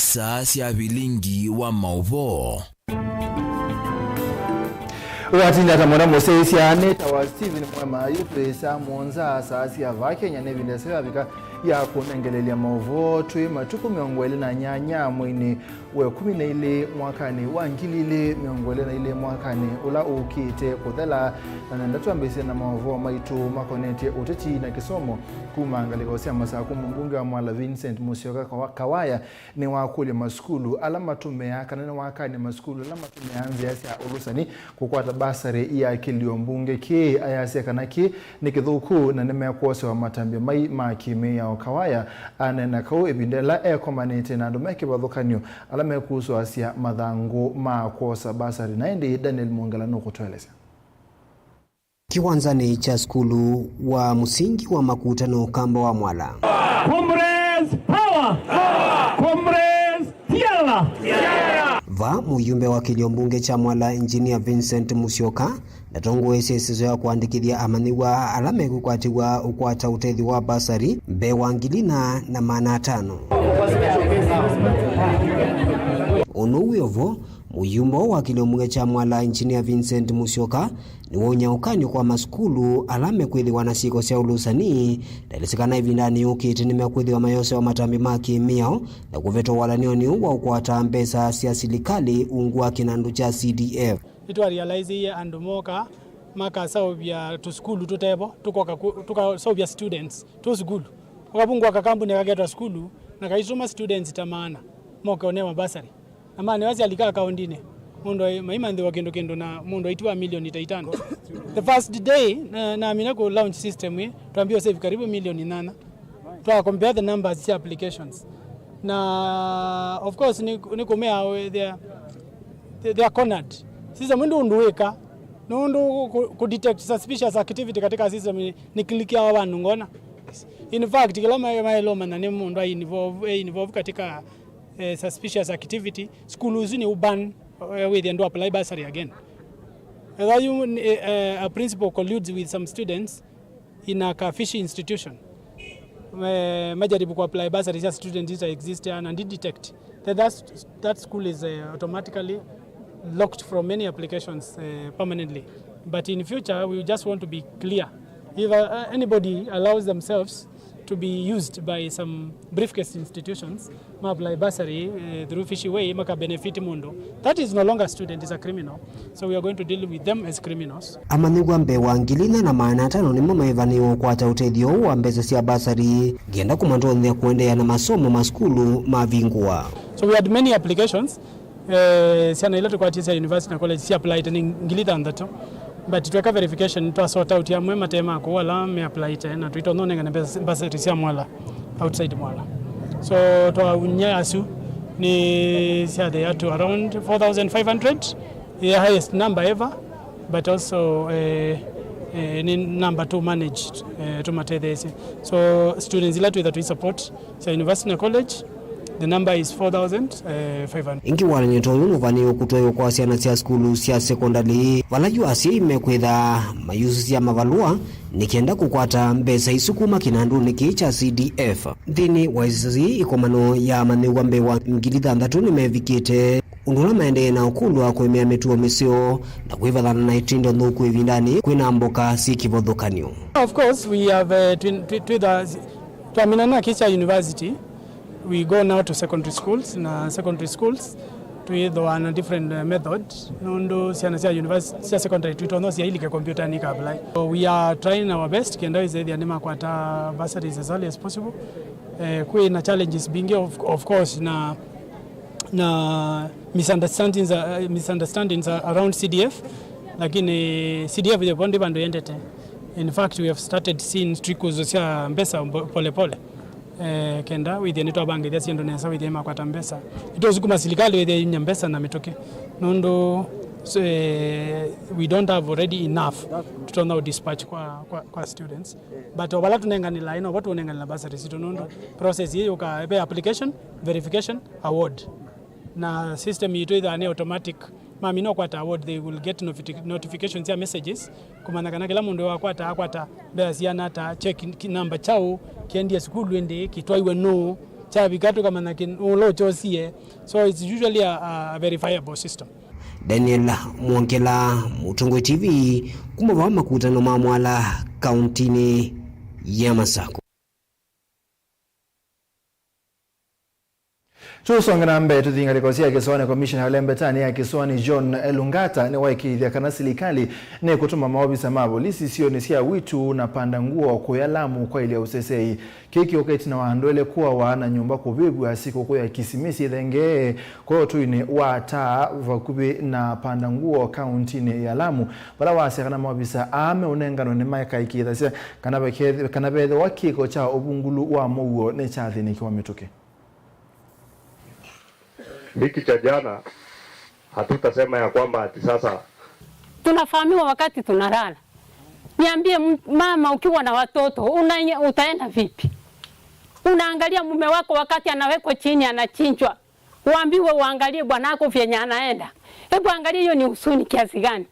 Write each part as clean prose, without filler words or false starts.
saa cia Vilingi wa Mauvoo. Watinda tamona Moses ya neta wa Steven MUEMA yupresa monza asasi ya Kenya ne vindesera bika ya kunengelelia Mauvoo twi matuku miongwele na nyanya mwini we 12 mwakani wa ngilile miongwele na ile mwakani ula ukite kuthela na ndatu ambese na Mauvoo maitu makonete uteti na kisomo kumangaliko sia masaku mbunge wa Mwala Vincent Musyoka Kawaya ni wakuli maskulu alama tumea kana wakani maskulu alama tumeanza ya ulusani kukwata basari ya kilio mbunge ki ayase kanaki nikithuku na nemekose wa matambi mai makime ya Kawaya anena kau ebindela ekomanete na ndomeke bathukanyo alama kuso asia madhango makosa basari naende Daniel Mongala no kutueleza. Kiwanzani cha skulu wa msingi wa makutano kamba wa Mwala. Comrades power! Comrades tiara! Va muyumbe wa kilio mbunge cha Mwala Engineer Vincent Musyoka natongo esesizo ya kuandikithia amaniwa alame kukwatiwa ukwata utethi wa basari mbe wangilina na maana 5. Onowe ovo muyumbo wa kilio mbunge cha Mwala Engineer Vincent Musyoka ni wonyaukani kwa maskulu alame kwithiwa na siko cia ulusani dalisikana ivindani ukiti nimekwithi wa mayose wa matambi maki miao na kuveto walanioni wa ukwata mbesa cia silikali ungwa kinandu cha CDF. Itwa realize ye andumoka maka saubia to school tutebo tuka saubia students to school wakabungwa kakambuni akagetwa school na kaisoma students tamana moka onewa basari amane wazi alika akaundine mundo maimande wa kendo na mundo itwa milioni 5. The first day na amina ko launch system we tuambia save karibu milioni 8 to compare the numbers of applications na of course ni komea they are cornered. Sisi mundu unduweka nundu ku detect suspicious activity katika system ni click ya abantu ngona. In fact kila maeloma na mundu involve katika suspicious activity school uzini uban with and apply bursary again. A principal colludes with some students in a fishy institution. Majaribu ku apply bursary as student data exist and did detect that school is automatically locked from many applications permanently. But in future we just want to be clear. If anybody allows themselves to be used by some briefcase institutions, apply bursary through fishy way, maka benefit mundo. That is no longer a student, is a criminal. So we are going to deal with them as criminals. Amanigwa mbe wangilina na maana 5 ni mama ivani kwata utethio wa mbeza cia basari genda kumandonya kuendea na masomo maskulu mavingwa. So we had many applications. Siana ile tukwa tisa university na college si applied ni ngilita ndato. But tuweka verification to sort out ya MUEMA tema ko wala me apply tena tuito none ngana basari sia Mwala outside Mwala. So to unya asu ni sia they are to around 4,500, the highest number ever, but also number to manage to matedesi. So students that we support so university na college, the number is 4,500. Ingi wala nyetoyo vani okutoyo kwa siana cia skulu cia secondary walaju asi mekwitha mayuzi ya mavalua nikienda kukwata mbesa isukuma kinandu niki cha CDF. Thini waizizi ikomano ya maniwa mbewa ngilitha ndatu nimevikite undula maende na ukulwa kwemea mituo misio na kuivathana na itindo thuku ivindani kwina mboka sikivothukanio. Of course we have tuaminana kicha university. We go now to secondary schools. Na secondary schools to a different method. Nondo siana sia university sia secondary to no sia ilike computer ni apply. So we are trying our best kenda ize dia nema kwata bursaries as early as possible. Kuna challenges bingi of course na misunderstandings around CDF, lakini CDF ile bonde bando yendete. In fact we have started seeing trickles sia mbesa pole pole. Kenda with the network bank that's Indonesia with the makwata mbesa itozi kuma silikali with the nyambesa na mitoke nondo so, we don't have already enough to turn out dispatch kwa students but wala tunenganila ino watu wanenganila basari sito nondo process hiyo ka application verification award na system yetu ida ni automatic mamino kwata award they will get notifications ya messages kumana kana kila mundu akwata basiana ta check number chao kiendia school wende kitwaiwe no chabikatu kama nakin ulo chosie, so it's usually a verifiable system. Daniel Mwankela, Mutongwe TV, kumava makutano mamwala kauntini ya Masako. Tusongana mbele tuthingalikosia kiswani Commissioner Lembetani ya kiswani John Elungata ni waikithia kana serikali ne kutuma maobisa mabo lisi sio ni sia witu na panda nguo kwa Lamu kwa ile usesei kiki oketi na waandwele kuwa wana nyumba kubibu ya siku kwa kisimisi thenge kwa tu ni wata vakubi na panda nguo county ya Lamu bala wase kana maobisa ame unengano ni maika ikitha kana bethe wakiko cha obungulu wa Mauvoo ne chathi ni kiwa mituke. Hiki cha jana hatutasema ya kwamba ati sasa tunafahamiwa wakati tunalala. Niambie mama, ukiwa na watoto utaenda vipi? Unaangalia mume wako wakati anawekwa chini anachinjwa. Uambiwe uangalie bwanako vyenye anaenda. Hebu angalia, hiyo ni huzuni kiasi gani?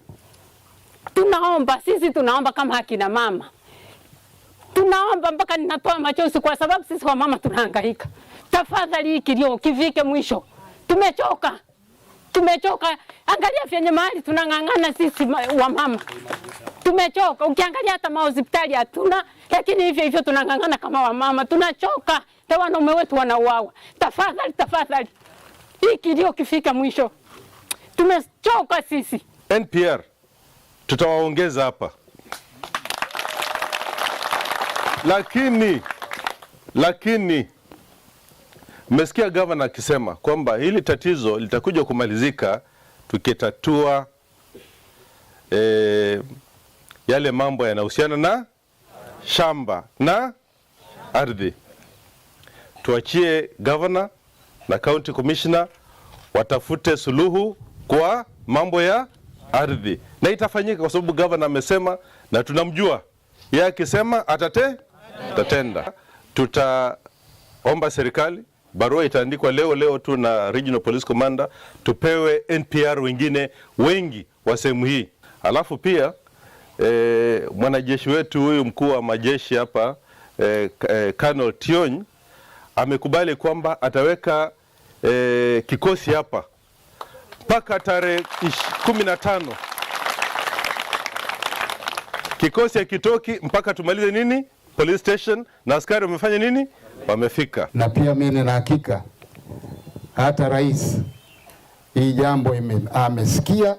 Sisi tunaomba kama akina mama. Tunaomba mpaka ninatoa machozi kwa sababu sisi wa mama tunahangaika. Tafadhali kilio kifike mwisho. Tumechoka. Angalia vyenye mahali tunangangana sisi wa mama. Tumechoka. Ukiangalia hata hospitali hatuna, lakini hivyo tunangangana kama wa mama. Tunachoka. Na wanaume wetu wanauawa. Tafadhali. Hii kilio kifika mwisho. Tumechoka sisi. NPR tutawaongeza hapa. Lakini mmesikia governor akisema kwamba hili tatizo litakuja kumalizika tukitatua yale mambo yanahusiana na shamba na ardhi. Tuachie governor na county commissioner watafute suluhu kwa mambo ya ardhi. Na itafanyika kwa sababu governor amesema na tunamjua. Yeye akisema atatenda. Tutaomba serikali, barua itaandikwa leo tu na Regional Police Commander, tupewe NPR wengine wengi wa sehemu hii. Alafu pia mwanajeshi wetu huyu mkuu wa majeshi hapa Colonel Tiony amekubali kwamba ataweka kikosi hapa mpaka tarehe 15. Kikosi hakitoki mpaka tumalize police station, na askari wamefanya wamefika. Na pia mimi nina hakika hata rais hii jambo amesikia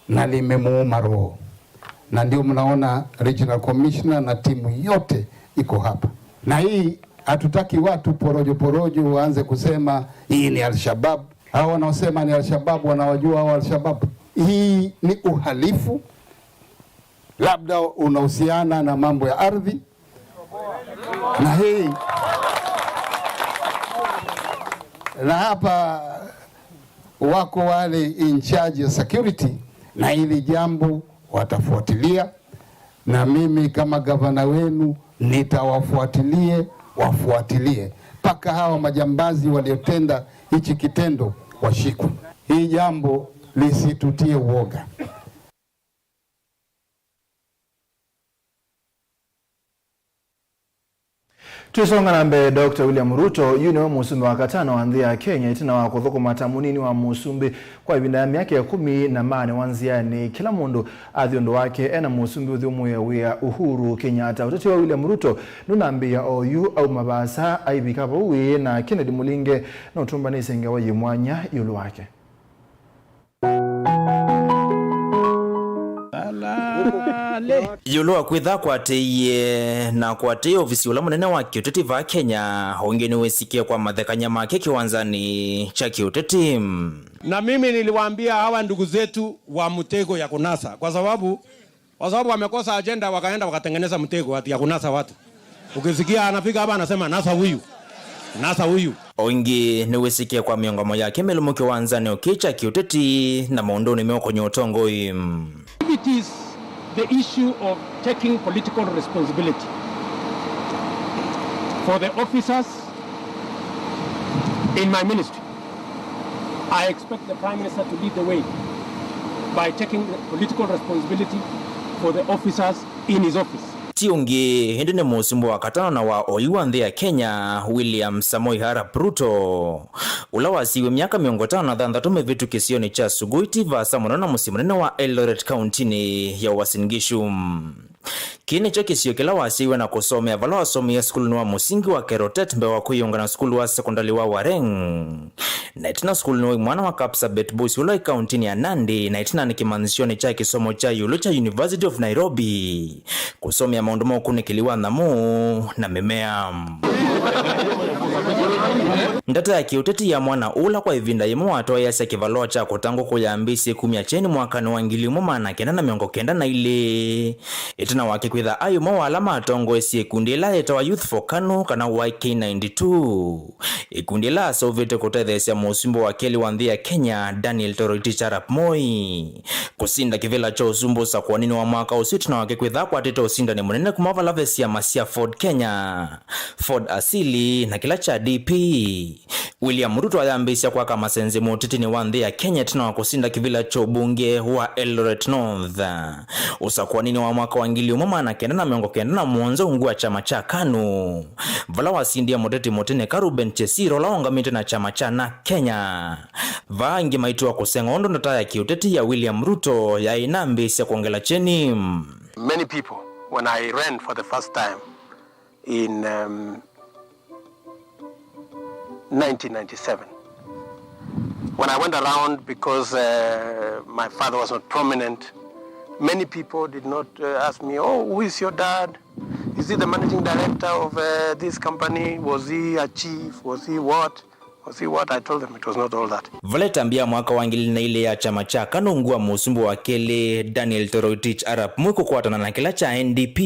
na limemuuma roho, na ndio mnaona Regional Commissioner na timu yote iko hapa. Na hii hatutaki watu porojo waanze kusema hii ni Al-Shabaab. Hao wanaosema ni Al-Shabaab wanawajua hao Al-Shabaab. Hii ni uhalifu, labda unahusiana na mambo ya ardhi, na hii na hapa wako wale in charge ya security, na hili jambo watafuatilia, na mimi kama gavana wenu wafuatilie mpaka hawa majambazi waliotenda hichi kitendo washikwe. Hii jambo lisitutie uoga. Tusonga na mbele. Dr. William Ruto yuno musumbi wa katano wanzia Kenya itina wa kuthoko matamunini wa musumbi kwa ibinda ya miaka ya 18 wanziani kila mundu athiondo wake ena musumbi uthiumu ya wia Uhuru Kenyatta. Utati wa William Ruto nunambia OU au mabasa aibikapa uwi na Kennedy Mulinge na utumbani senga wa yimwanya yulu wake. Yulu akwitha kwateiye na kwatei ofisi ula munene wa kiuteti va Kenya hongeni wesikia kwa mathekanya make kiwanzani cha kiuteti. Na mimi niliwaambia hawa ndugu zetu wa mtego ya kunasa kwa sababu wamekosa agenda, wakaenda wakatengeneza mtego ya kunasa watu. Ukisikia anafika hapa anasema nasa huyu. Ongi ni wesikia kwa miongomo yake melumu kiwanzani ukicha kiuteti na maundoni meo kwenye utongo. It is the issue of taking political responsibility for the officers in my ministry. I expect the Prime Minister to lead the way by taking political responsibility for the officers in his office. tiungi hindi ni musumbu wa katano na wa oiwa nthi ya Kenya William Samoei Arap Ruto ula wasiwe miaka 56 mevitu kisioni cha Suguiti vasa mwana musimunene wa Eldoret County ni ya Uasin Gishu. Kini cho kisio kila wasiwe na kusomea vala wasomea skulu wa musingi wa Kerotet mbe wa kuyunga na skulu wa sekondari wa Wareng na itina skulu wa mwana wa Kapsabet Boys ula county ni ya Nandi na itina ni kimanzishoni cha kisomo cha yulu cha University of Nairobi kusomea maundumo kunikiliwa namu na mimea. Ndata ya kiuteti ya mwana ula kwa ivinda yemo watoa yasa kivaloa cha kutango kuyambisi 10 cheni mwakani wa ngilimu maana kenda na miongo kenda na ile itina wake kwitha ayu mawa alama atongo esi kundila etawa Youth for Kanu kana YK92 ikundila Soviet kutethesi ya musumbo wa keli wa nthi ya Kenya Daniel Toroitich Arap Moi kusinda kivila cho usumbo sa kwa nini wa mwaka usitina wake kwitha kwa tito usinda ni munene kumavala vesi ya masia Ford Kenya Ford asili na kila cha DP. William Ruto ayambisya kwa kama senzi motiti ni wa nthi ya Kenya tina wakusinda kivila cho bunge wa Eldoret North usakuwa nini wa mwaka wa ngili umama na kenda na miongo kenda na muonzo ungua chama cha KANU vala wasindia moteti motene Karuben Chesiro laonga mite na chama cha na Kenya vaangi maitu wa kusenga ondo ndata ya kiuteti ya William Ruto ya inambisya kuongela cheni. Many people, when I ran for the first time in 1997, when I went around because my father was not prominent, many people did not ask me, oh, who is your dad? Is he the managing director of this company? Was he a chief? Was he what? I told them it was not all that. Valeta mbia mwaka wangili na ile ya chama cha KANU ngua musumbu wa kele Daniel Toroitich Arap Moi kukwatana na kila cha NDP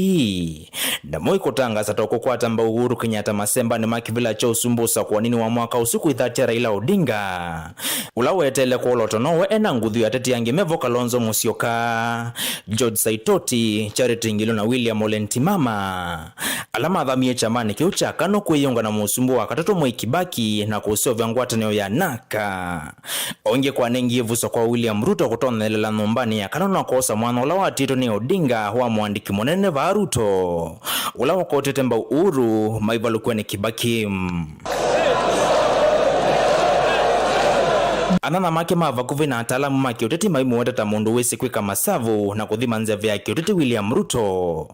na Moi kutangaza kukwata mba Uhuru Kenyatta masemba ni makivila cho usumbusa kwa nini wa mwaka usiku ithati ya Raila Odinga ulawetele kwa ulotonowe ena ngudhu ya teti yangi Mevo Kalonzo Musyoka George Saitoti Charity Ngilu na William Ole Ntimama alama adhamie chamani kiucha KANU kuiyonga na musumbu wa katatu Moi Kibaki na kusio vyangwataneo ya naka onge kwa nengi vuso kwa William Ruto kutona lela nombani ya KANU na kosa mwana ulawa Tito ni Odinga huwa mwandiki monene va Ruto ulawa kotete mba Uhuru maivalu kwenye Kibaki anana make mava kuvi na atalamu maki uteti maimu watata mundu wesi kwika masavu na kuthima nze vya kiuteti William Ruto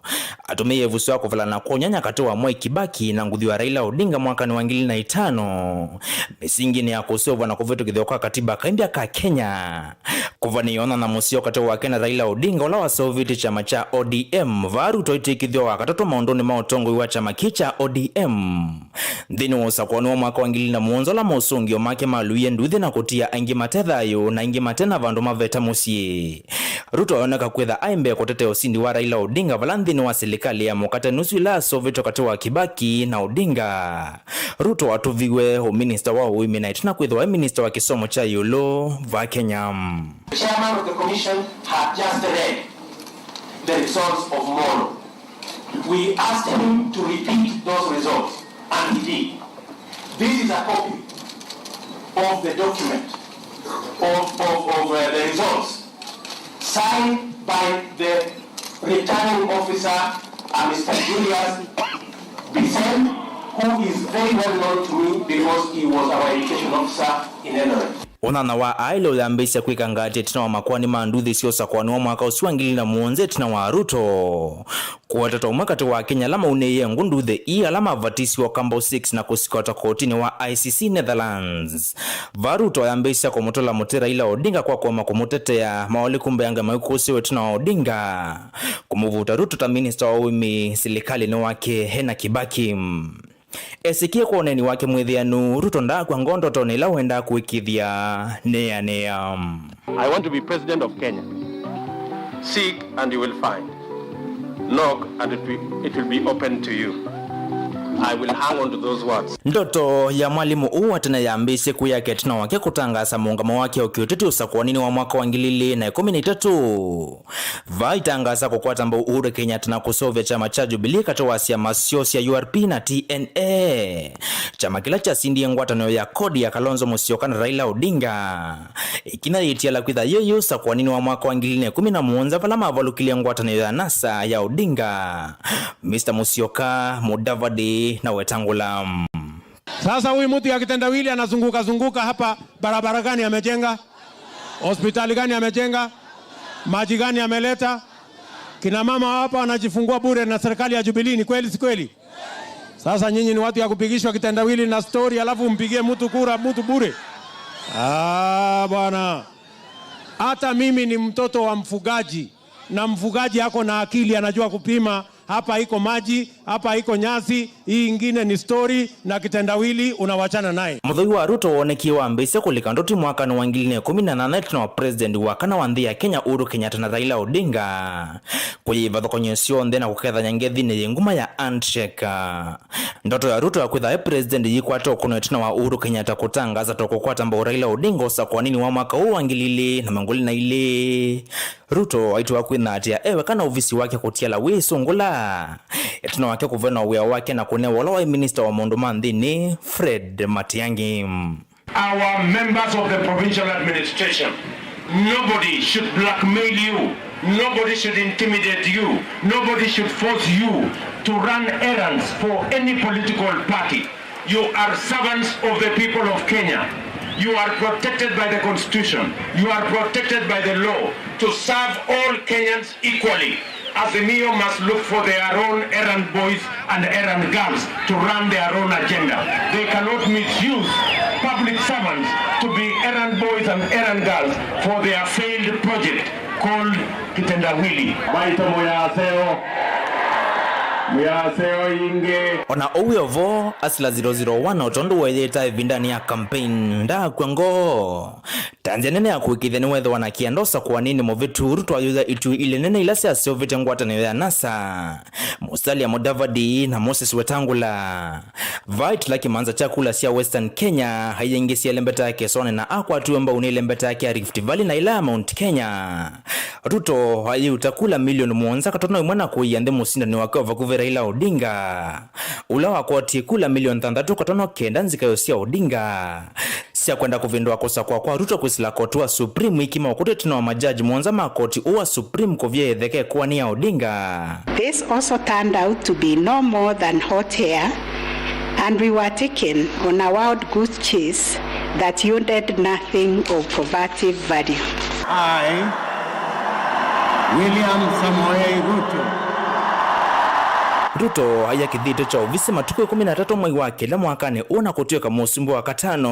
atumie vusu wako vila na kuonyanya katoa Moi Kibaki na ngudhi wa Raila Odinga mwaka ni 2005 misingi ni ya kusiova na kuvitu kithioka katiba kaimbia ka Kenya kuvani yona na musio katoa wakena Raila Odinga ula wa Soviet chama cha ODM va Ruto iti kithioka katoto maondoni maotongo iwa chama kicha ODM dhini wosa kwa nuwa mwaka wangili na muonzo la mausungi omake maluye nduthi na kutia aingi matethayo na aingi matena vandu maveta musie Ruto aoneka kwetha aimbe kutete usindi wa Raila Odinga valandhini wa serikali ya mokate nusu ila Soviet katoa Kibaki na Odinga Ruto watuviwe minister wa women night na kwetha wa minister wa kisomo cha yulo va Kenya. The chairman of the commission had just read the results of Mauvoo. We asked him to repeat those results and he did. This is a copy of the document of the results signed by the returning officer Mr. Julius Bissell, who is very well known to me because he was our education officer in Eldoret. Onana wa ailo ya mbisi ya kwika ngati tina wa makwani maanduthi siosa kwa nuwa mwaka usiwangili na muonze tina wa Ruto kwa tata umakati wa Kenya lama uneye ngunduthi i alama vatisi wa Kambo 6 na kusikota kotini wa ICC Netherlands va Ruto ya mbisi ya kumutola mutera ila Odinga kwa makumutete ya mawali kumbe yanga maikusiwe tina wa Odinga kumuvuta Ruto ta minister wa wimi silikali ni wake Hena Kibaki esikie kwa uneni wake mwithianu Ruto nda kwa ngondo tonela wenda kuikithia nea. I want to be president of Kenya. Seek and you will find. Knock and it will be open to you. I will hang on to those words. Ndoto ya mwalimu uwa tena ya ambisi kuyake tina wake kutangasa muungamo wake ukiuteti usakuwa nini wa mwaka wa 2013 va itangasa kukwata mba Uhuru Kenyatta na kusovya chama cha Jubilee katoa siya masiosi ya URP na TNA chama kila cha sindi ngwatano ya kodi ya Kalonzo Musyoka na Raila Odinga ikina yitiala kwitha yoyosa kwa nini wa mwaka wa 2017 vala mavalukilia ngwatano ya NASA ya Odinga Mr. Musyoka Mudavadi na Wetangula. Sasa huyu mtu ya kitendawili anazunguka hapa, barabara gani amejenga? Hospitali gani amejenga? Maji gani ameleta? Kina mama hapa wanajifungua bure na serikali ya Jubilee, ni kweli si kweli? Sasa nyinyi ni watu ya kupigishwa kitendawili na story alafu mpigie mtu kura mtu bure. Bwana. Hata mimi ni mtoto wa mfugaji na mfugaji yako na akili, anajua kupima. Hapa iko maji, hapa iko nyasi, hii ingine ni story na kitendawili unawachana naye. Muthoi wa Ruto wonekiwa ambise kulika ndoti mwaka wa 2018 na president wa kana wa nthi ya Kenya Uhuru Kenyatta na Raila Odinga kuyiva thokonyesyo ndena kuketha nyangethi ni nguma ya handshake. Ndoto ya Ruto ya kwitha president yikwata okunetina wa Uhuru Kenyatta kutangaza tokukwata mbo Raila Odinga usa kwa nini wa mwaka huu wa 2022. Ruto aitwa kwina atia ewe kana ofisi wake kutiala wisungula etina wake kuvena uwea wake na kunewa wa minister wa mondo mandhini Fred Matiang'i. Our members of the provincial administration, nobody should blackmail you, nobody should intimidate you, nobody should force you to run errands for any political party. You are servants of the people of Kenya. You are protected by the constitution. You are protected by the law to serve all Kenyans equally. Azimio must look for their own errand boys and errand girls to run their own agenda. They cannot misuse public servants to be errand boys and errand girls for their failed project called Kitendawili. Maito moyaseo. Moyaseo inge. Ona uweovo asila 001 otondo weyeta vindani ya campaign nda kwengo. Tanzania ya kuikitheni wethe wanakiandosa kwa nini movitu Ruto ayuza itu ile nene ilasi ya sio vite ngwatano ya NASA Musalia Mudavadi na Moses Wetangula Vite laki manza chakula siya Western Kenya haiyengisi ya lembeta yake sone na akwa tuwemba unilembeta yake ya Rift Valley na ila Mount Kenya. Ruto hayi utakula milioni mwonza katono imwana kuiyande musinda ni wake wakuve Raila Odinga ulawa kwa kula milioni 3 katono kenda nzika yosia Odinga siya kwenda kuvindua kosa kwa Ruto kwisila koti wa Supreme ikima wakute tuna wa majaji mwonza makoti uwa Supreme kovye edheke kuwa ni ya Odinga. This also turned out to be no more than hot air, and we were taken on a wild goose chase that yielded nothing of probative value. I, William Samoei Ruto haya kithito cha ovisi matuko 13 mwai wake la mwakane una kutueka musumbu wa katano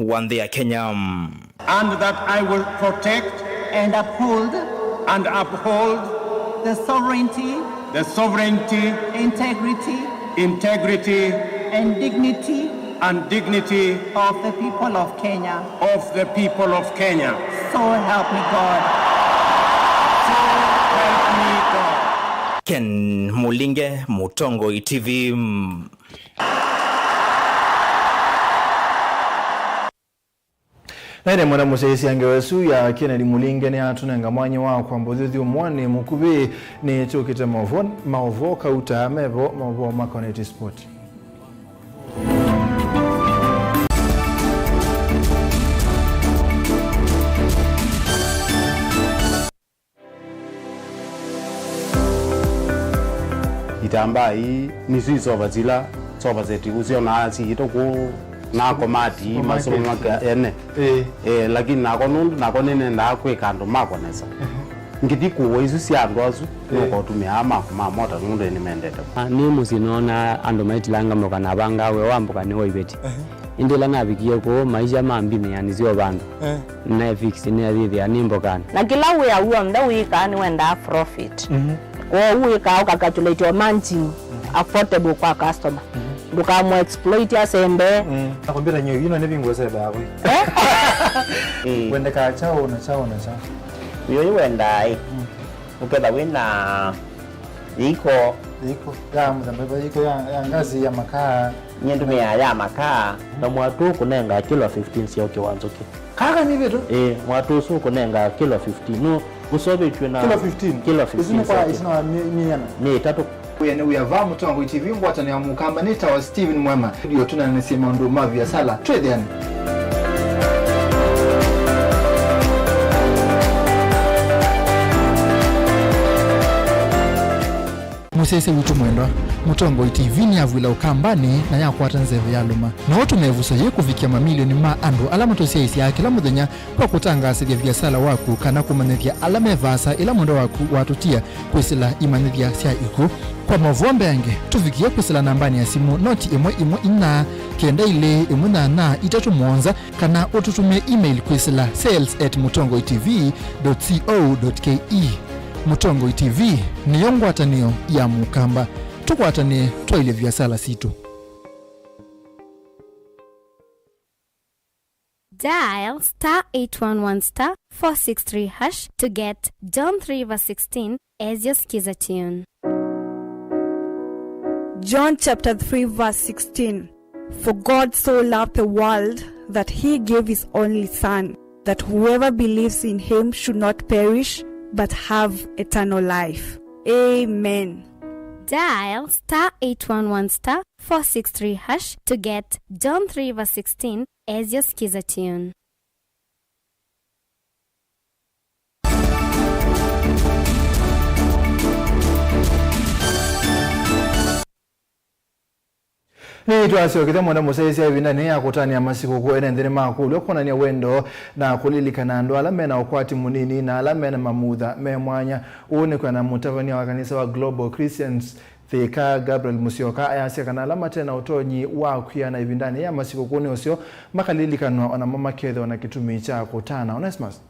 wa nthi ya Kenya. And that I will protect and uphold the sovereignty, integrity and dignity of the people of Kenya. So help me God. Ken Mulinge, Mutongo TV. Naire mwana museisi angewesu ya Kennedy Mulinge ni atunenga mwanyi wa kwa mbozithi umwani mukubi ni chukite Mauvoo kauta mevo Mauvoo Makoneti Sport. Itamba hii nisui soba zila soba zeti usio na asi itoku nako mati masomo maka ene lakini nako nene ndakwe kando mako nesa ngiti kuwo isu si andwazu noko tumia ama mota ngunde ni mendete ni musinona ando maitilanga moka na banga we wambuka ni woibeti indila nabikie ko maisha mambi yani sio bandu na fix ni adhi ya nimbokana na kila we ya uo nda wika ni wenda profit kwa wika ukakatulate margin affordable kwa customer dukamu exploit ya sembe nakwambia nyo yino nebingo sebe yawe wenda ka chao na chao yo wenda ukeda wina iko ya mzambeba iko ya ngazi ya makaa nyendume ya makaa na mwatu kunenga kilo 15 sio kiwanzo ki kaka ni vitu mwatu su kunenga kilo 15 no usobe chwe na kilo 15 kilo 15 isino kwa isino miana ni tatu we have Mutongo TV ngwata ni amukamba nita wa Steven Mwema ndio tunanasema ndo mavi ya sala trade yani Musese witu mwendo Mutongo TV ni avula ukambani na yakwata nzeve yaluma na watu mevuso ye kufikia mamilioni ma ando alama tosia isi ya kila muthenya kwa kutangasa vya sala waku kana kumanethia alama vasa ila mundo waku watutia kwisila imanethia sia iko kwa Mauvoo yange tufikie kwisila nambani ya simu noti imwe ina kenda ile imuna na itatu monza kana ututumie email kwisila sales@mutongotv.co.ke. Mutongo TV ni yongwatanio ya mukamba tukwatane twaile vya sala situ. Dial *811*463# to get John 3:16 as your skiza tune. John chapter 3:16. For God so loved the world that he gave his only son, that whoever believes in him should not perish but have eternal life. Amen. Dial *811*463# to get John 3:16 as your skiza tune. Ni tuasio kita mwenda musesi ya vindani ya kutani ya masiku kuwene ndini makulu kuna ni wendo na kulilika na ndo alame na ukwati munini na alame na mamudha memwanya uone kwa na mutavani wa kanisa wa Global Christians Thika Gabriel Musioka ayasia kana alama tena utonyi wa kuya na vindani ya masiku kuwene usio makalilika na ona mama kedhe wana kitumi cha kutana Onesmus.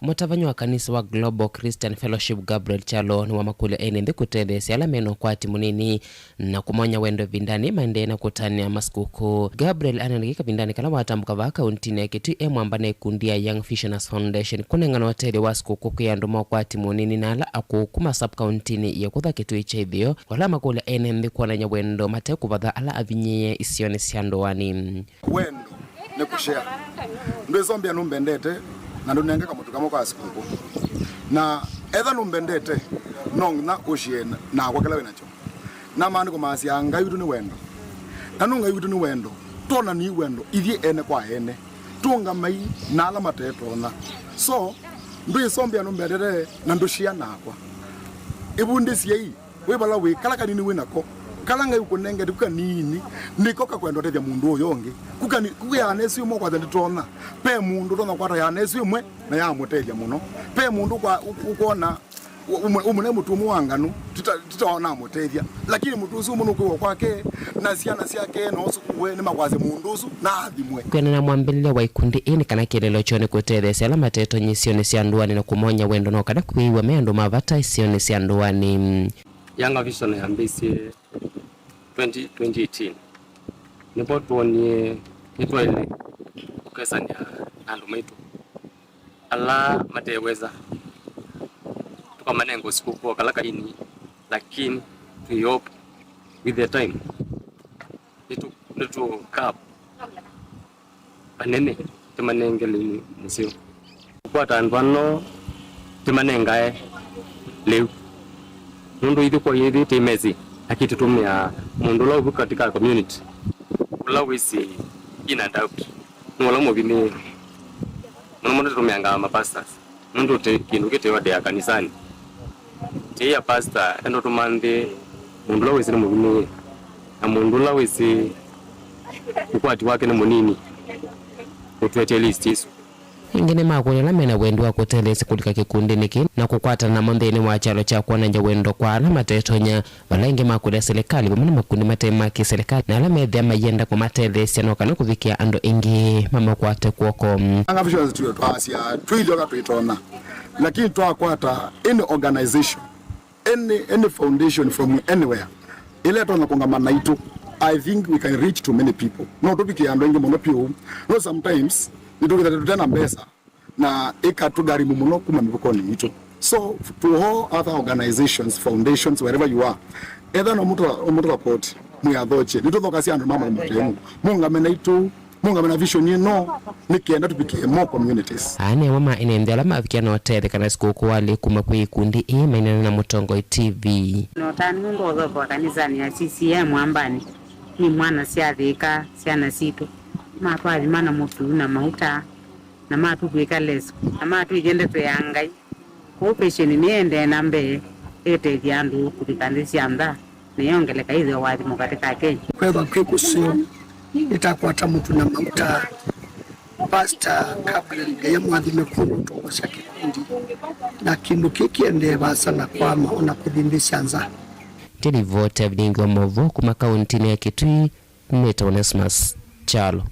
Mutavanyi wa kanisa wa Global Christian Fellowship Gabriel Chalo ni wa makule enende kutedesi ala meno kwa timunini na kumonya wendo vindani maende na kutani ya maskuku. Gabriel ananigika vindani kala watambuka vaka untini ya kitu mwambane kundia Young Visioners Foundation kunengano watele wa skuku kuyanduma kwa timunini na ala aku kuma sub-kauntini ya kutha kitu ichedhio wala makule enende kwa nanya wendo mate kubadha ala avinye isione siando wani wendo ne kushare ndo zombia numbendete na ndo nenga kama tukamo kwa siku na edha numbendete nong na ocean na kwakala wenacho na mani ko masi anga yutu ni wendo na nunga yutu ni wendo tona ni wendo ithie ene kwa ene tunga mai na ala mateto na so ndo zombia numbendete na ndo shia nakwa ibundi siei we bala we kala kanini winako kalanga yuko nenge duka nini niko kakwendo tethia mundu oyonge kukani kuya anesi umo kwa nditona pe mundu tona kwata ya anesi umwe na ya mutethia muno pe mundu kwa ukona umune mutumu wanganu tutaona mutethia lakini mutusu umu nuko kwake na siana siake no sukuwe ni makwaze mundu usu na athimwe kwena na mwambelele wa ikundi ini kana kelelo chone kutethia ala mateto nyisione sianduani na kumonya wendo no kana kuiwa meando mavata isione sianduani Young Visioners ambisi 2018 nipo tuonie nitwele ukesanya andu maitu ala mateweza tukamanengo sikuko kalaka ini lakini we hope with the time nitu kap anene tumanengeli musio kwa tanvano tumanengae leo mundu hivi kwa hivi temezi akitutumia mundu lao katika community ulawisi ina doubt ngola mobini mundu tumia ngama pastors mundu kindu kitewa de kanisani tia pastor endo tumande mundu lawisi ni mobini na mundu lawisi ukwati wake ni munini utwete list isu ingine makulela mena wendo wa kutelesi kulika kikundi niki na kukwata na mondheni wa chalo cha kuwana nja wendo kwa ala matetonya wala inge makulela serikali bumuni makundi matema ki serikali na ala medhia mayenda kwa matelesi anoka na kuvikia ando ingi mama kwate kuoko anga visuals tuyo tuasia tuidoka tuitona lakini tuakwata any organization any foundation from anywhere ile tona kongamana itu I think we can reach to many people no tupiki ando ingi monopio no sometimes nitugira tutena mbesa na ikatugarimu muno kuma mibukoni ito so to all other organizations foundations wherever you are either no mutu report muyathoche nituthoka si andu mama mutemu munga mena itu munga na vision ino nikienda tupikie more communities. Ane wama inaendelea mafikiano otele kana siku wale kuma kwa ikundi mainana na Mutongo TV. No tani ngozo kwa kanisa ni ya CCM ambani ni mwana siathika siana situ mapali mana mutu na mauta na matu kweka leso na matu igende tuyangai opesheni niende nambe ete diandu kubikanisi anda niyongeleka hizo wadi mukatika Kenya kwa kwekuso itakwata mutu na mauta Pastor kabla ya mwadhime kuno tokosha kikundi na kindu kikiende basa na kwama ona kudhimbisha nza. Tili vote Vilingi wa Mauvoo kuma kaunti ya Kitui, Neta Onesmus Chalo.